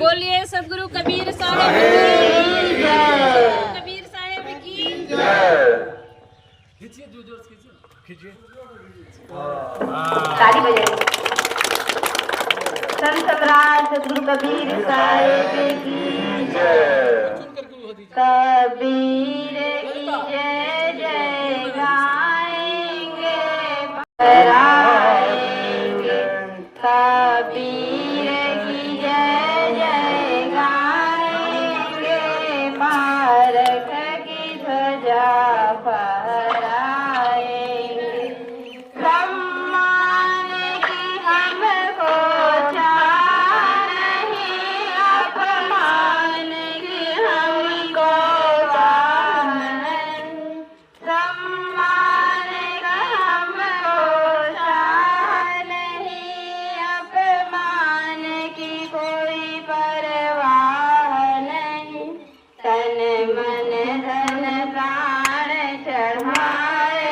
बोलिए सतगुरु कबीर साहब कबीर साहब की खींचिए जोर से खींचिए ताली बजाइए। संत सम्राट सतगुरु कबीर साहब की जय। कबीर की जय जय गाएंगे कराएंगे। कबीर की जय जय गाएंगे पारख की ध्वजा फहराएंगे। सम्मान की हमको चाह नहीं अपमान की हमको वाह नहीं। सम्मान का हमको चाह नहीं अपमान की कोई परवाह नहीं। तन मन धन प्राण चढ़ाएंगे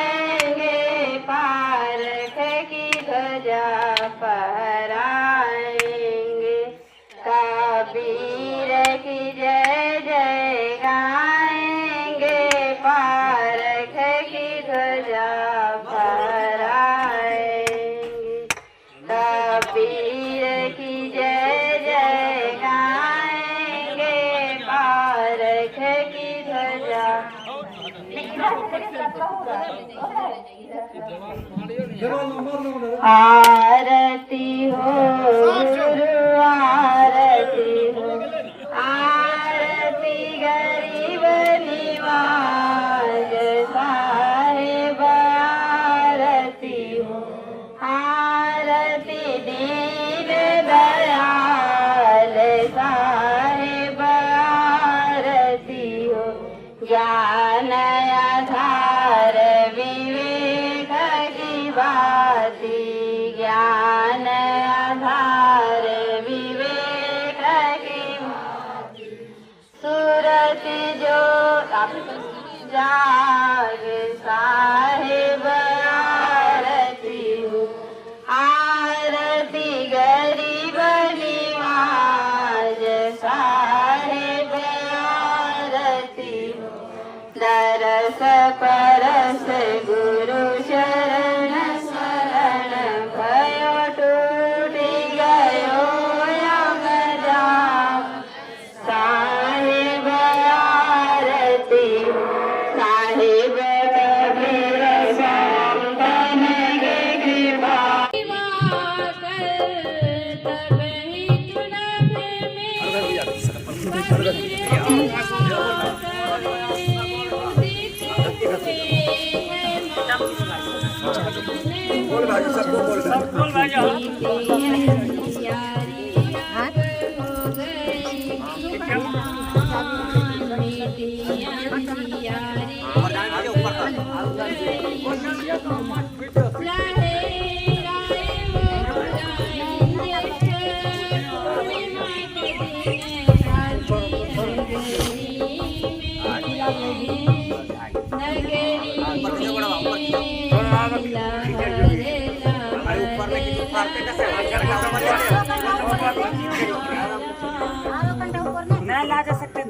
पारख की ध्वजा फहराएंगे। कबीर की जय जय गाएंगे पारख की ध्वजा फहराएंगे। कबीर की जय जय गाएंगे पारख की ध्वजा। आरती हो गुरु आरती हो। आरती गरीब निवाज साहेब आरती हो। आरती दीन दयाल साहेब आरती हो। ज्ञान आधार विवेक की बाती ज्ञान आधार विवेक की सूरत जो जाग साहिब आरती हो। आरती गरीब निवाज साहिब आरती हो। दरस परस गुरु शरण शरण भयो टूटी गयो यम जाम साहिब आरती हो। साहिब कबीर संतन के कृपा तब ही चुनब नहीं ला जा सकते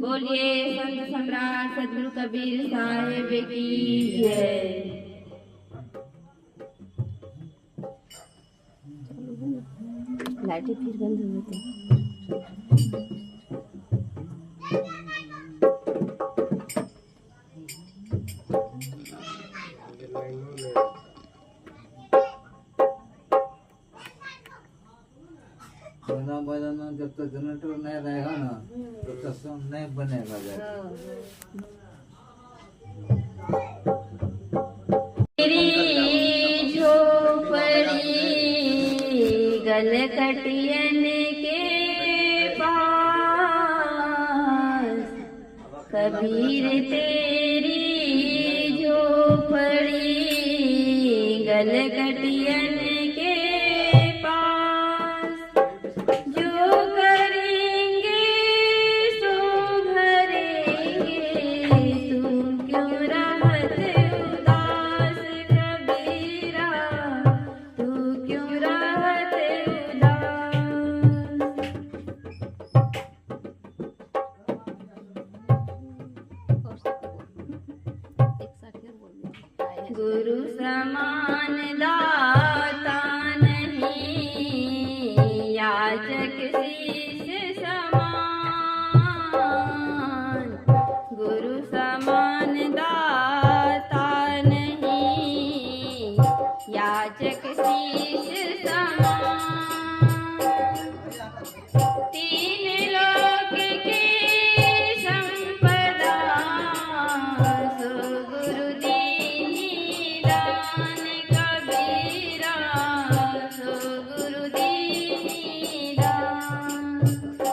बोलिए संत सम्राट सदगुरु कबीर साहिब की जय। लाइटें फिर बंद हो गई। बजाना जब तक जनरेटर नहीं रहेगा ना तब तक साउंड नहीं बनेगा। मेरी झोपड़ी गलकटियन के पास कबीर तेरी झोपड़ी गलकटियन के पास जो करेंगे सो भरेंगे तू क्यों रहत उदास कबीरा तू क्यों रहत उदास। गुरु समान दाता नहीं याचक शीश समान। गुरु समान दाता नहीं याचक शीश समान। तीन लोक की संपदा सो गुरु दीनी दान कबीरा सो गुरु दीनी दान।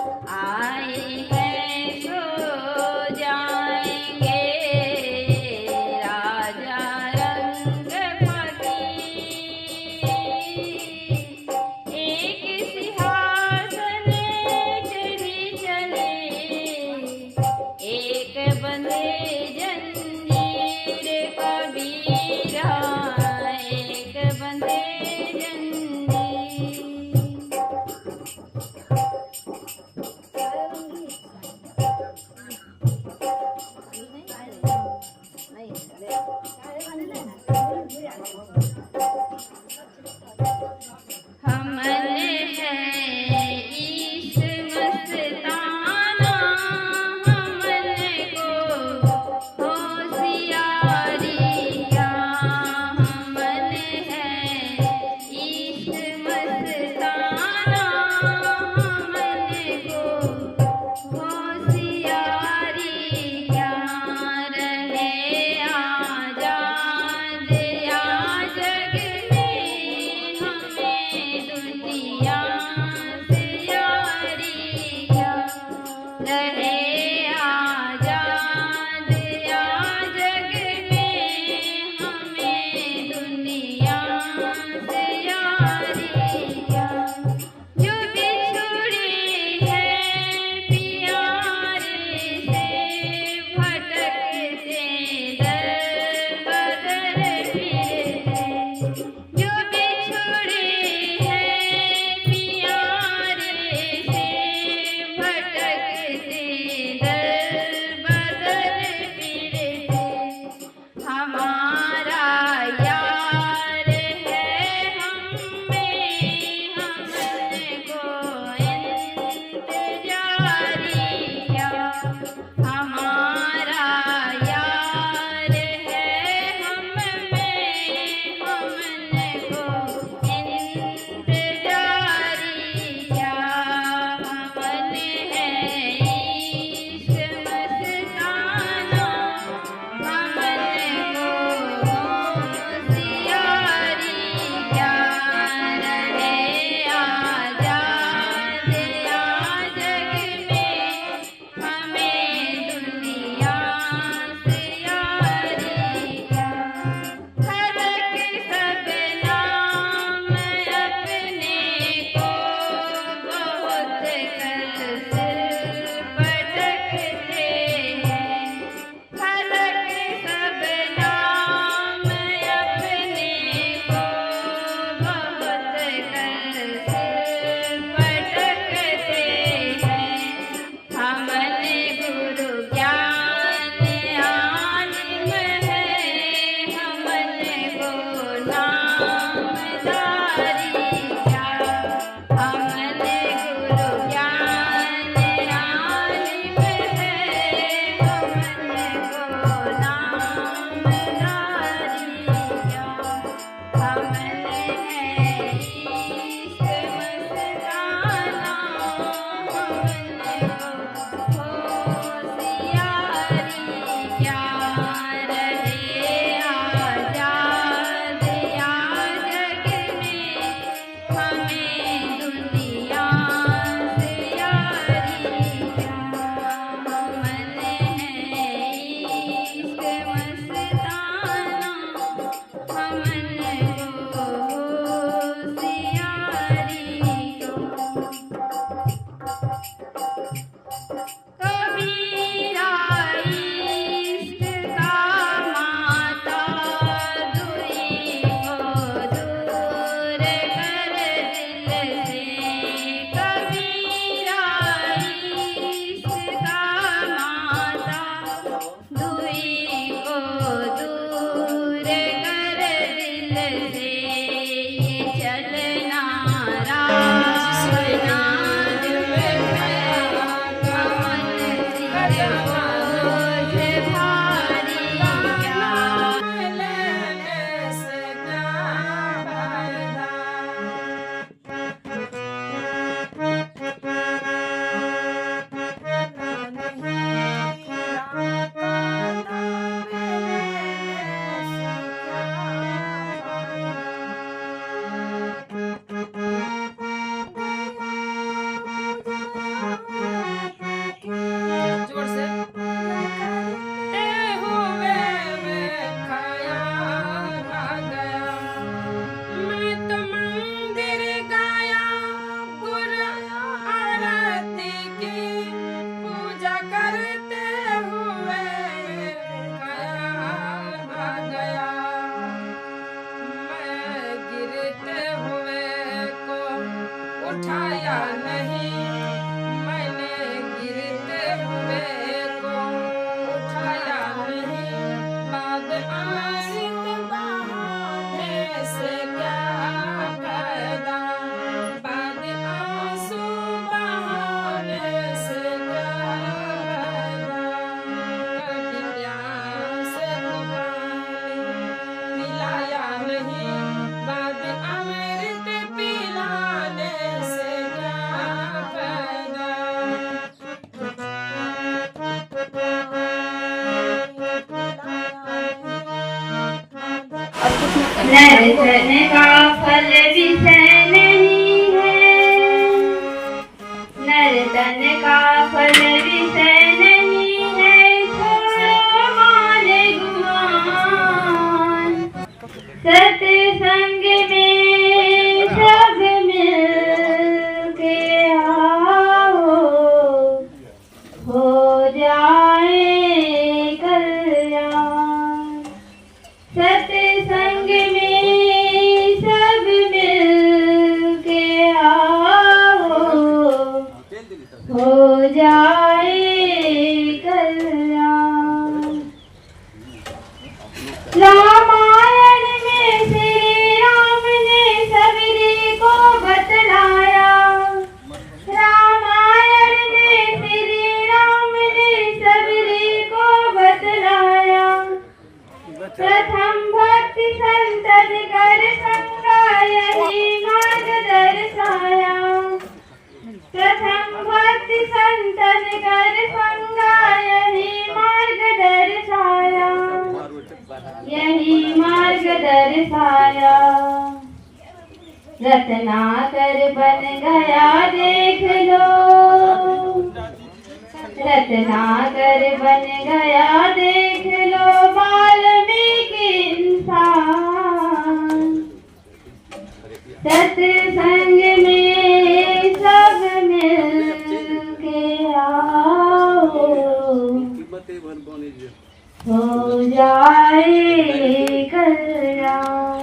नर्तन का फल विषय नहीं है, नर्तन का फल विषय नहीं है, छोड़ो मान गुमान। सत्संग में सब मिल के आओ, हो जाए कल्याण। सत्संग में सब मिल के आओ, हो जाए कल्याण। रामायण में श्री राम ने सबरी को बतलाया, रामायण में श्री राम ने सबरी को बतलाया। प्रथम भक्ति संतन कर संगा यही मार्ग दर्शाया, प्रथम भक्ति संतन कर संगा यही मार्ग दर्शाया, यही मार्ग दर्शाया। रत्नाकर बन गया देख लो, रत्नाकर बन गया देख लो, वाल्मीकि इंसान। सत्संग में सब मिल के आओ, हो जाए कल्याण।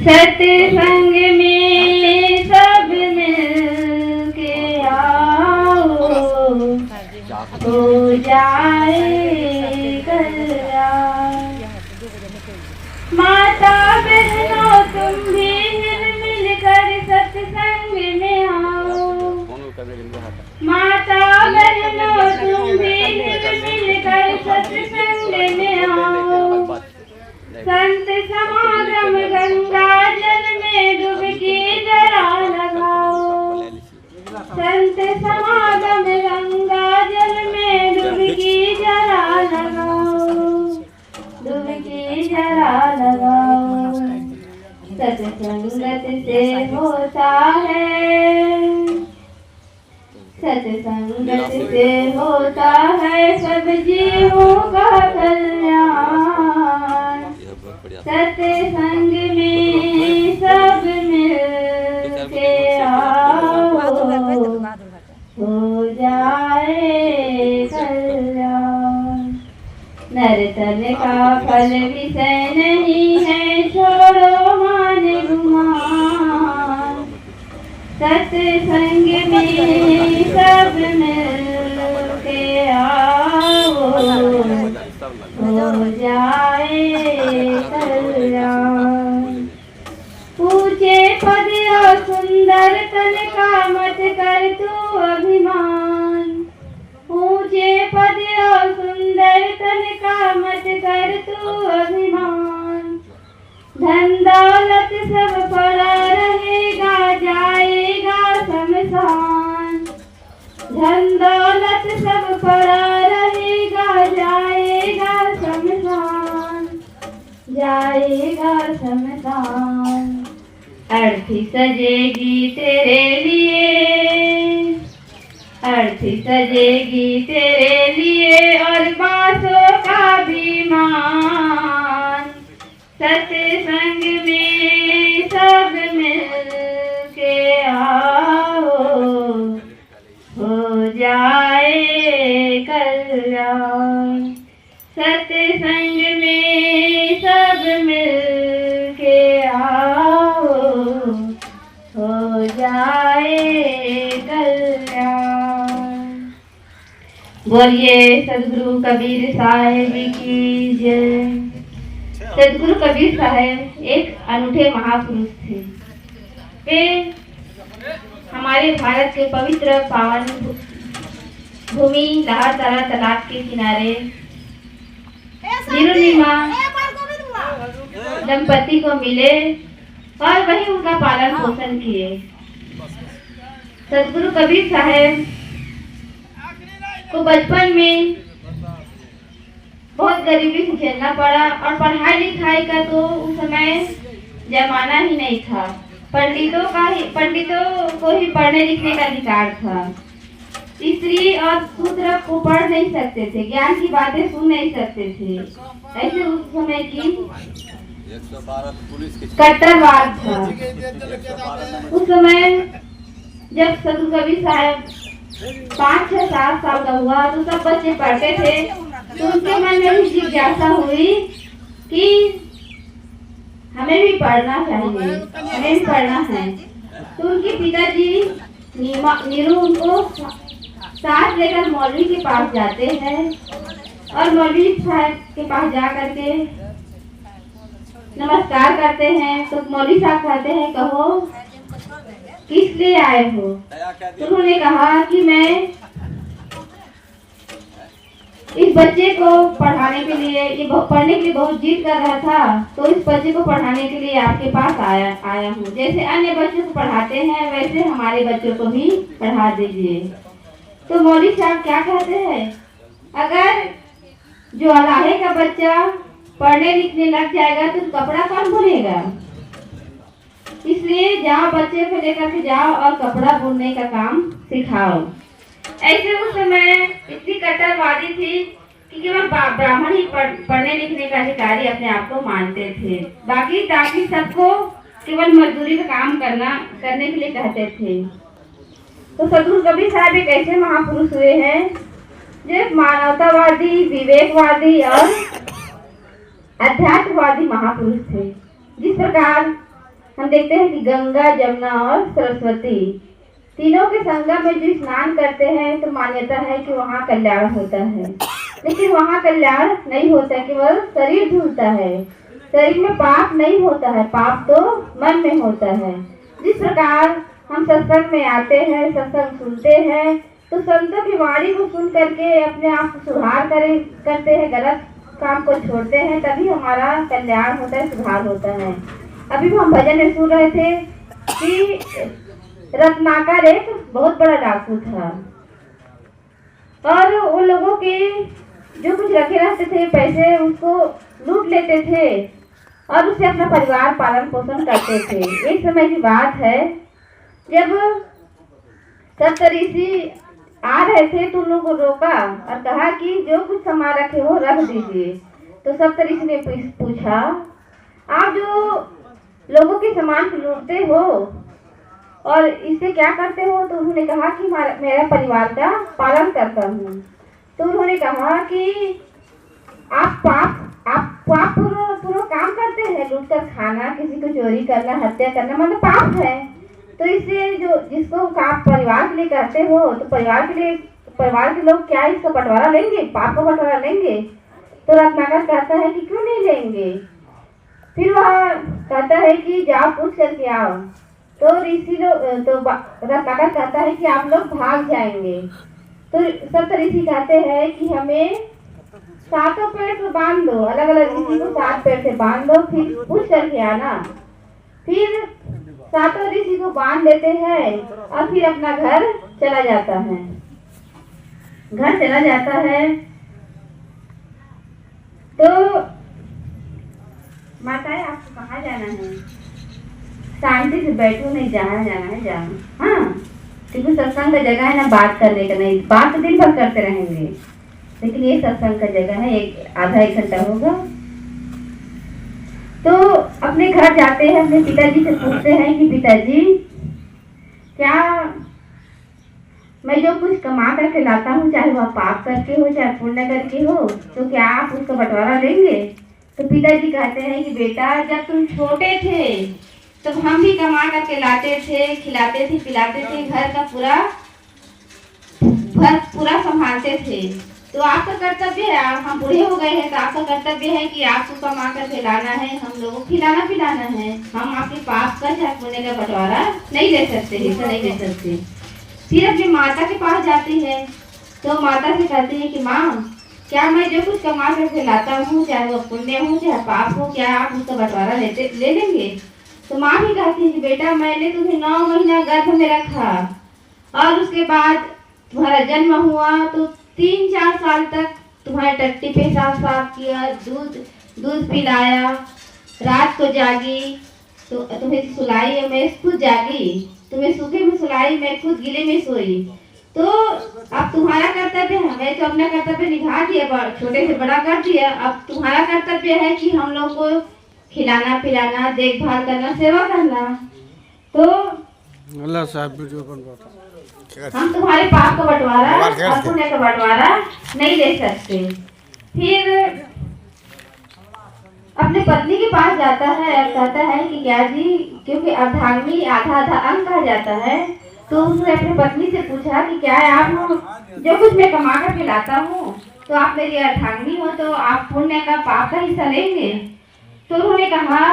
सत्संग में सब मिल के आओ, हो जाए कल्याण। माता बहनों तुम भी मिल कर से होता है, सत्संगत से होता है सब जीवों का कल्याण। सत्संग में सब मिल के आओ, हो जाए कल्याण। नर्तन का फल विषय नहीं है, छोड़ो मान गुमान। सत्संग में सब मिल के आओ, हो जाए कल्याण। ऊंचे पद और सुंदर तन का मत कर तू अभिमान। ऊंचे पद और सुंदर तन का मत कर तू अभिमान। धन दौलत सब पड़ा रहेगा, जाएगा शमशान। धन दौलत सब पड़ा रहेगा, जाएगा शमशान, जाएगा शमशान। अर्थी सजेगी तेरे लिए, अर्थी सजेगी तेरे लिए और बांसों का भी मान। सत्संग में सब मिल के आओ, हो जाए कल्याण। सत्संग में सब मिल के आओ, हो जाए कल्याण। बोलिए सदगुरु कबीर साहिब की जय। सदगुरु कबीर साहब एक अनूठे महापुरुष थे। वे हमारे भारत के पवित्र पावन भूमि लहरदरा तालाब के किनारे निरुनिमा दंपति को मिले और वही उनका पालन पोषण किए। सदगुरु कबीर साहब को बचपन में बहुत गरीबी से झेलना पड़ा और पढ़ाई लिखाई का तो उस समय जमाना ही नहीं था। पंडितों को ही पढ़ने लिखने का अधिकार था। स्त्री और शूद्र को पढ़ नहीं सकते थे, ज्ञान की बातें सुन नहीं सकते थे। ऐसे उस समय की कट्टरवाद था। उस समय जब सदगुरु कबीर साहब 5, 6, 7 साल का हुआ तो सब बच्चे पढ़ते थे। तो उनके मन में भी जिज्ञासा हुई कि हमें भी पढ़ना चाहिए, हमें भी पढ़ना है। तो उनके पिताजी नीरू उनको साथ लेकर मौलवी के पास जाते हैं और मौलवी साहब के पास जा करके नमस्कार करते हैं। तो मौलवी साहब कहते हैं कहो किस लिए आए हो? तो उन्होंने कहा कि मैं इस बच्चे को पढ़ाने के लिए, ये पढ़ने के लिए बहुत जिद कर रहा था, तो इस बच्चे को पढ़ाने के लिए आपके पास आया हूँ। जैसे अन्य बच्चों को पढ़ाते हैं वैसे हमारे बच्चों को भी पढ़ा दीजिए। तो मौलवी साहब क्या कहते हैं, अगर जो अलाहे का बच्चा पढ़ने लिखने लग जाएगा तो कपड़ा कौन बुनेगा? इसलिए जाओ बच्चे को लेकर के जाओ और कपड़ा बुनने का काम सिखाओ। ऐसे उस समय इतनी कट्टरवादी थी कि केवल ब्राह्मण ही पढ़ने लिखने का अधिकारी अपने आप को मानते थे। बाकी सबको केवल मजदूरी का काम करने के लिए कहते थे। तो सदगुरु कबीर साहब एक ऐसे महापुरुष हुए हैं जो मानवतावादी, विवेकवादी और अध्यात्मवादी महापुरुष थे। जिस प्रकार हम देखते हैं कि गंगा, जमुना और सरस्वती तीनों के संगम में जो स्नान करते हैं तो मान्यता है कि वहाँ कल्याण होता है। लेकिन वहाँ कल्याण नहीं होता, केवल शरीर धुलता है। शरीर में पाप नहीं होता है, पाप तो मन में होता है। जिस प्रकार हम सत्संग में आते हैं, सत्संग सुनते हैं, तो संतों की वाणी को सुन करके अपने आप को सुधार करते हैं, गलत काम को छोड़ते हैं, तभी हमारा कल्याण होता है, सुधार होता है। अभी हम भजन में सुन रहे थे कि रत्नाकर एक बहुत बड़ा डाकू था और उन लोगों के जो कुछ रखे रहते थे पैसे उसको लूट लेते थे। और उससे अपना परिवार पालन पोषण करते थे। एक समय की बात है जब सप्तऋषि आ रहे थे तो उन लोगों को रोका और कहा कि जो कुछ सामान रखे हो रख दीजिए। तो सप्तऋषि ने पूछा, आप जो लोगों के सामान लूटते हो और इससे क्या करते हो? तो उन्होंने कहा कि मेरा परिवार का पालन करता हूँ। तो उन्होंने कहा कि आप पाप पूरा काम करते हैं, लूट कर खाना, किसी को चोरी करना, हत्या करना, मतलब पाप है। तो इससे जो जिसको आप परिवार के लिए करते हो तो परिवार के लोग क्या इसका बंटवारा लेंगे, पाप का बंटवारा लेंगे? तो रत्नाकर कहता है कि क्यों नहीं लेंगे। फिर वह कहता है कि जाओ पूछ करके आओ। तो रत्नाकर कहता है कि आप लोग भाग जाएंगे। तो सप्तऋषि कहते हैं कि हमें 7 पेड़ से बांध दो, अलग अलग ऋषि को 7 पेड़ से बांध दो, फिर पूछ करके आना। फिर 7 ऋषि को बांध देते हैं और फिर अपना घर चला जाता है। तो माताएं, आपको कहाँ जाना है? शांति से बैठो, नहीं जहाँ जाना है जाओ। हाँ, क्योंकि सत्संग का जगह है ना बात करने का, नहीं बात तो दिन भर करते रहेंगे, लेकिन ये सत्संग का जगह है, आधा एक घंटा होगा। तो अपने घर जाते हैं, अपने पिताजी से पूछते हैं कि पिताजी, क्या मैं जो कुछ कमा करके लाता हूँ, चाहे वह पाप करके हो चाहे पुण्य करके हो, तो क्या आप उसका बंटवारा लेंगे? तो पिताजी कहते हैं कि बेटा, जब तुम छोटे थे तो हम भी कमा करके लाते थे, खिलाते थे, पिलाते थे, घर का पूरा संभालते थे। तो आपका कर्तव्य है, हम बूढ़े हो गए हैं तो आपका कर्तव्य है कि आपको कमा कर खिलाना है, हम लोगों को खिलाना पिलाना है। हम आपके पाप का चाहे पुण्य का बंटवारा नहीं ले सकते, हिस्सा नहीं ले सकते। फिर अपनी माता के पास जाती है तो माता से कहती है कि माँ, क्या मैं जो कुछ कमा कर खिलाता हूँ, चाहे वो पुण्य हो चाहे पाप हो, क्या आप उसका बंटवारा ले लेंगे? तो माँ भी कहती है कि बेटा, मैंने तुम्हें 9 महीना गर्भ में रखा और उसके बाद तुम्हारा जन्म हुआ तो 3-4 साल तक तुम्हारे टट्टी पेशाब साफ किया, दूध पिलाया, रात को जागी तो तुम्हें सुलाई, मैं खुद जागी, तुम्हें सूखे में सुलाई, मैं खुद गीले में सोई। तो अब तुम्हारा कर्तव्य है, मैं तो अपना कर्तव्य निभा दिया, छोटे से बड़ा कर दिया, अब तुम्हारा कर्तव्य है कि हम लोग को खिलाना पिलाना, देखभाल करना, सेवा करना। तो अल्लाह साहब वीडियो हम तुम्हारे पाप का बंटवारा और पुण्य का बंटवारा नहीं ले सकते। फिर अपने पत्नी के पास जाता है और कहता है कि क्या जी, क्योंकि अर्धांगिनी आधा अंग कहा जाता है, तो उसने अपनी पत्नी से पूछा कि क्या आप जो कुछ मैं कमा कर खिलाता हूँ तो आप मेरी अर्धांगिनी हो, तो आप पुण्य का पाप का हिस्सा लेंगे? तो उन्होंने कहा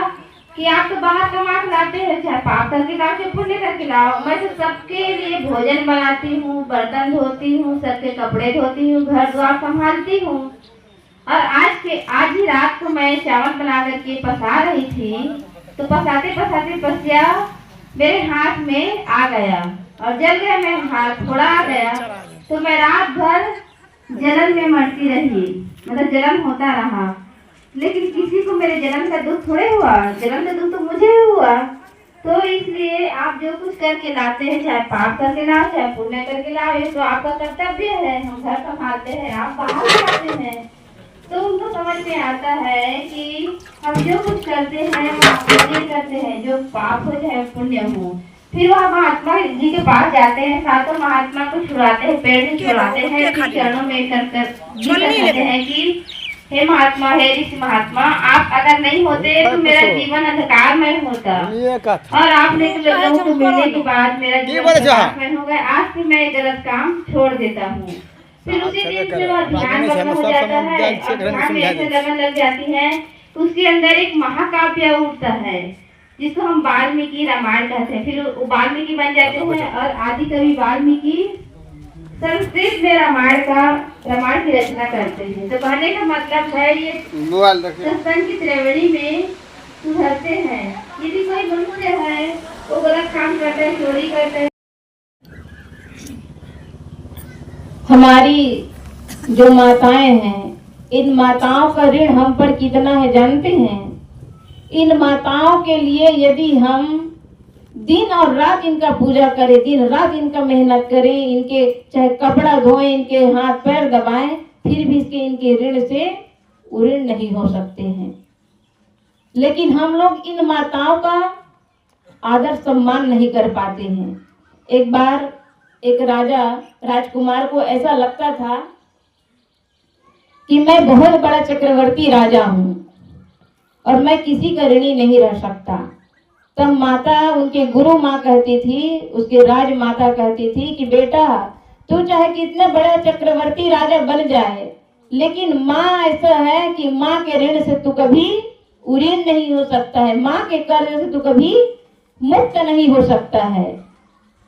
कि आप तो बाहर कमा के लाते हैं, चाहे पाप करके लाओ चाहे पुण्य करके लाओ, मैं तो सबके लिए भोजन बनाती हूँ, बर्तन धोती हूँ, सबके कपड़े धोती हूँ, घर द्वार संभालती हूँ। और आज ही रात को मैं चावल बना करके पसा रही थी, तो पसाते पसाते पसिया मेरे हाथ में आ गया और जल गया, मेरा हाथ थोड़ा आ गया, तो मैं रात भर जलन में मरती रही, मतलब जलन होता रहा। लेकिन किसी को मेरे जलन का दुख थोड़े हुआ, जलन का दुख तो मुझे हुआ। तो इसलिए आप जो कुछ करके लाते हैं, चाहे पाप करके लाओ चाहे पुण्य करके लाओ, ये तो आपका कर्तव्य है। हम घर संभालते हैं, आप बाहर जाते हैं। तो उनको समझ में आता है कि हम जो कुछ करते हैं वो आपके लिए करते हैं, जो पाप हो चाहे पुण्य हो। फिर वह महात्मा जी के पास जाते हैं, सातों महात्मा को छुड़ाते हैं, पेड़ से छुड़ाते हैं, फिर चरणों में कहते हैं कि हे महात्मा, हे ऋषि महात्मा, आप अगर नहीं होते तो मेरा जीवन अंधकारमय होता, और आपने लोगों को मिलने के बाद मेरा जीवन अंधकारमय हो गया। आज से मैं गलत काम छोड़ देता हूँ। फिर उसी दिन से वह ध्यान मग्न हो जाता है और ध्यान में ऐसे लगन लग जाती है, उसके अंदर एक महाकाव्य उठता है जिसको हम वाल्मीकि रामायण कहते हैं। फिर वो वाल्मीकि बन जाते हैं और आदि कवि वाल्मीकि संस्कृत में रामायण की रचना करते हैं। तो कहने का मतलब है ये सत्संग की त्रिवेणी में सुधरते हैं। यदि कोई मनुष्य है वो गलत काम करता है, चोरी करता है, हमारी जो माताएं हैं, इन माताओं का ऋण हम पर कितना है जानते हैं? इन माताओं के लिए यदि हम दिन और रात इनका पूजा करें, दिन रात इनका मेहनत करें, इनके चाहे कपड़ा धोएं, इनके हाथ पैर दबाएं, फिर भी इसके इनके ऋण से ऋण नहीं हो सकते हैं। लेकिन हम लोग इन माताओं का आदर सम्मान नहीं कर पाते हैं। एक बार एक राजकुमार को ऐसा लगता था कि मैं बहुत बड़ा चक्रवर्ती राजा हूँ और मैं किसी का ऋणी नहीं रह सकता। तब माता, उनके गुरु माँ कहती थी, उसके राजमाता कहती थी कि बेटा तू चाहे कितने बड़ा चक्रवर्ती राजा बन जाए, लेकिन माँ ऐसा है कि माँ के ऋण से तू कभी ऋण नहीं हो सकता है, माँ के कर्ज से तू कभी मुक्त नहीं हो सकता है।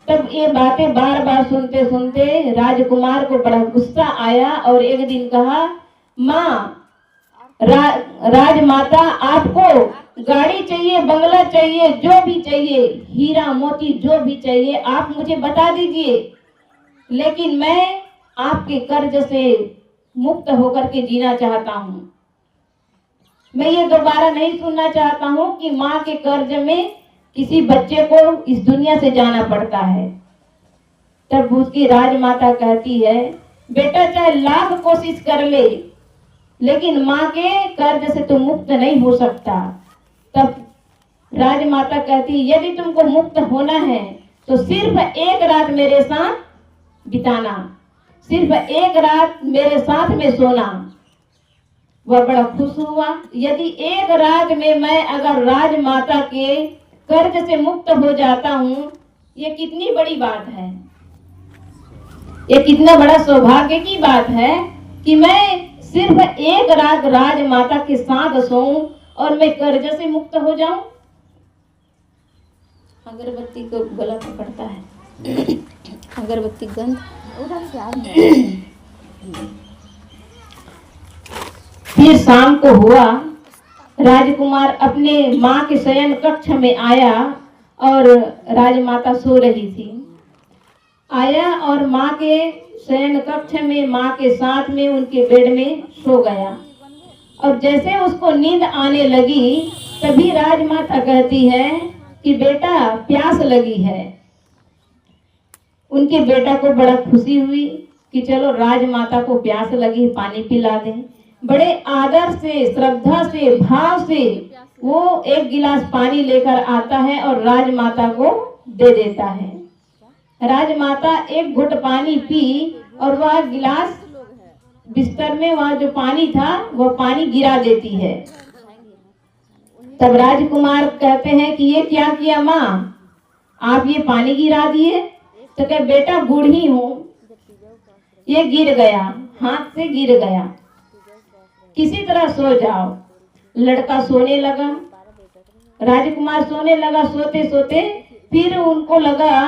तब ये बातें बार बार सुनते सुनते राजकुमार को बड़ा गुस्सा आया और एक दिन कहा, माँ, राजमाता, आपको गाड़ी चाहिए, बंगला चाहिए, जो भी चाहिए, हीरा मोती जो भी चाहिए, आप मुझे बता दीजिए, लेकिन मैं आपके कर्ज से मुक्त होकर के जीना चाहता हूँ। मैं ये दोबारा नहीं सुनना चाहता हूँ कि माँ के कर्ज में किसी बच्चे को इस दुनिया से जाना पड़ता है। तब उसकी राजमाता कहती है, बेटा चाहे लाख कोशिश कर ले, लेकिन माँ के कर्ज से तो मुक्त नहीं हो सकता। तब राजमाता कहती, यदि तुमको मुक्त होना है तो सिर्फ एक रात मेरे साथ बिताना, सिर्फ एक रात मेरे साथ में सोना। वह बड़ा खुश हुआ। यदि एक रात में मैं अगर राजमाता के कर्ज से मुक्त हो जाता हूँ, ये कितनी बड़ी बात है, ये कितना बड़ा सौभाग्य की बात है कि मैं सिर्फ एक रात राजमाता के साथ सोऊं और मैं कर्ज से मुक्त हो जाऊं। अगरबत्ती को गला पकड़ता है, अगरबत्ती गंध। फिर शाम को हुआ, राजकुमार अपने माँ के शयन कक्ष में आया और राजमाता सो रही थी। आया और माँ के शयन कक्ष में माँ के साथ में उनके बेड में सो गया और जैसे उसको नींद आने लगी तभी राजमाता कहती है कि बेटा प्यास लगी है। उनके बेटा को बड़ा खुशी हुई कि चलो राजमाता को प्यास लगी, पानी पिला दें। बड़े आदर से, श्रद्धा से, भाव से वो एक गिलास पानी लेकर आता है और राजमाता को दे देता है। राजमाता एक घुट पानी पी और वह गिलास बिस्तर में, वह जो पानी था वह पानी गिरा देती है। तब राजकुमार कहते हैं कि ये क्या किया माँ, आप ये पानी गिरा दिए? तो कहे बेटा बूढ़ी हूँ, ये गिर गया, हाथ से गिर गया, किसी तरह सो जाओ। लड़का सोने लगा, राजकुमार सोने लगा। सोते सोते फिर उनको लगा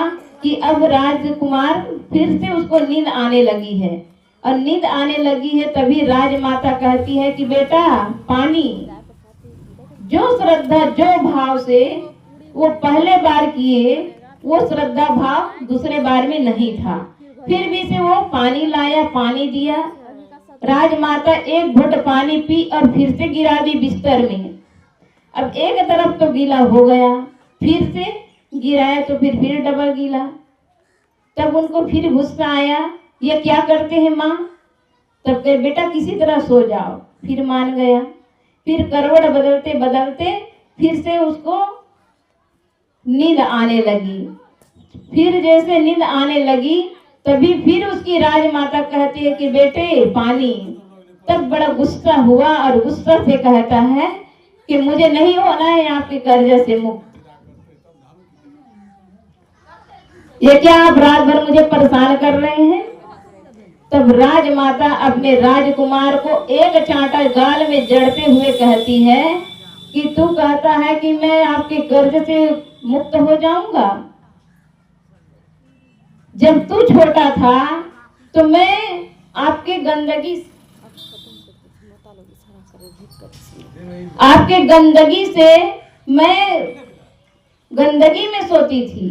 कि अब राजकुमार फिर से उसको नींद आने लगी है और नींद आने लगी है। तभी राजमाता कहती है कि बेटा पानी, जो श्रद्धा जो भाव से वो पहले बार किए वो श्रद्धा भाव दूसरे बार में नहीं था। फिर भी से वो पानी लाया, पानी दिया। राजमाता एक घुट पानी पी और फिर से गिरा दी बिस्तर में। अब एक तरफ तो गीला हो गया, फिर से गिराया तो फिर डबल गीला। तब उनको फिर गुस्सा आया, ये क्या करते हैं माँ? तब कहे बेटा किसी तरह सो जाओ। फिर मान गया। फिर करवट बदलते बदलते फिर से उसको नींद आने लगी। फिर जैसे नींद आने लगी तभी फिर उसकी राजमाता कहती है कि बेटे पानी। तब बड़ा गुस्सा हुआ और गुस्सा से कहता है कि मुझे नहीं होना है आपके कर्ज से मुक्त। ये क्या आप रात भर मुझे परेशान कर रहे हैं? तब राजमाता अपने राजकुमार को एक चांटा गाल में जड़ते हुए कहती है कि तू कहता है कि मैं आपके कर्ज से मुक्त हो जाऊंगा। जब तू छोटा था तो मैं आपके गंदगी से मैं गंदगी में सोती थी,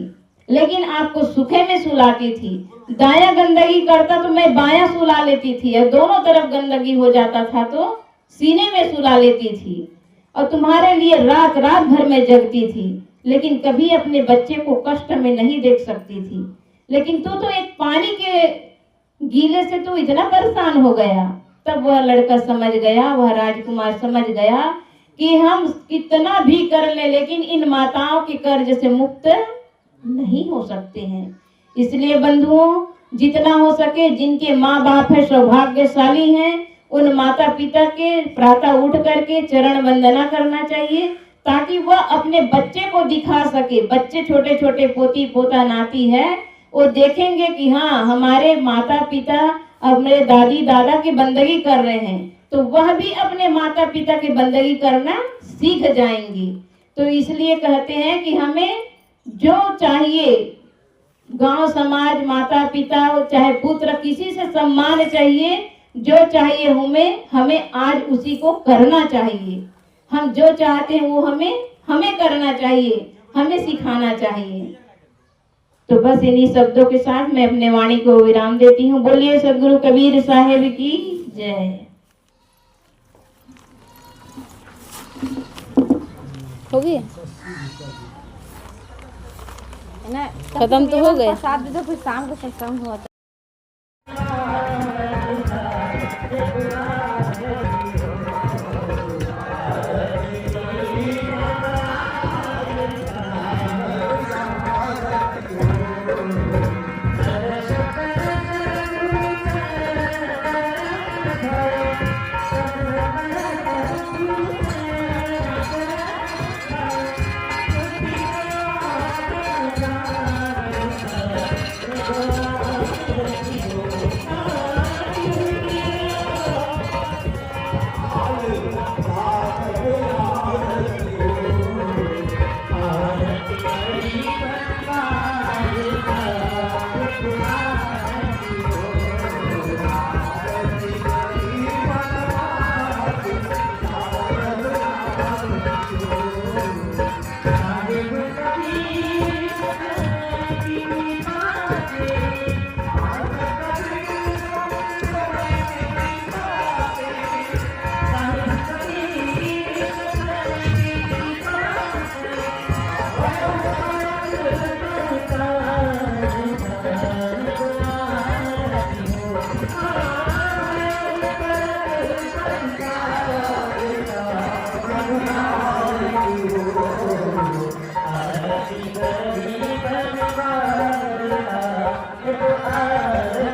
लेकिन आपको सूखे में सुलाती थी। दाया गंदगी करता तो मैं बायां सुला लेती थी और दोनों तरफ गंदगी हो जाता था तो सीने में सुला लेती थी। और तुम्हारे लिए रात रात भर में जगती थी, लेकिन कभी अपने बच्चे को कष्ट में नहीं देख सकती थी। लेकिन तू तो एक पानी के गीले से तू इतना परेशान हो गया। तब वह लड़का समझ गया, वह राजकुमार समझ गया कि हम कितना भी कर ले, लेकिन इन माताओं के कर्ज से मुक्त नहीं हो सकते हैं। इसलिए बंधुओं, जितना हो सके जिनके माँ बाप है सौभाग्यशाली हैं, उन माता पिता के प्रातः उठ करके चरण वंदना करना चाहिए, ताकि वह अपने बच्चे को दिखा सके। बच्चे छोटे छोटे पोती पोता नाती है, वो देखेंगे कि हाँ हमारे माता पिता अपने दादी दादा की बंदगी कर रहे हैं, तो वह भी अपने माता पिता की बंदगी करना सीख जाएंगी। तो इसलिए कहते हैं कि हमें जो चाहिए, गांव समाज माता पिता चाहे पुत्र किसी से सम्मान चाहिए, जो चाहिए हमें आज उसी को करना चाहिए। हम जो चाहते हैं वो हमें करना चाहिए, हमें सिखाना चाहिए। तो बस इन्हीं शब्दों के साथ मैं अपने वाणी को विराम देती हूँ। बोलिए सदगुरु कबीर साहेब की जय। हो गई ना, खत्म तो हो गए। साथ दे दो, फिर शाम को सत्संग हुआ। आरती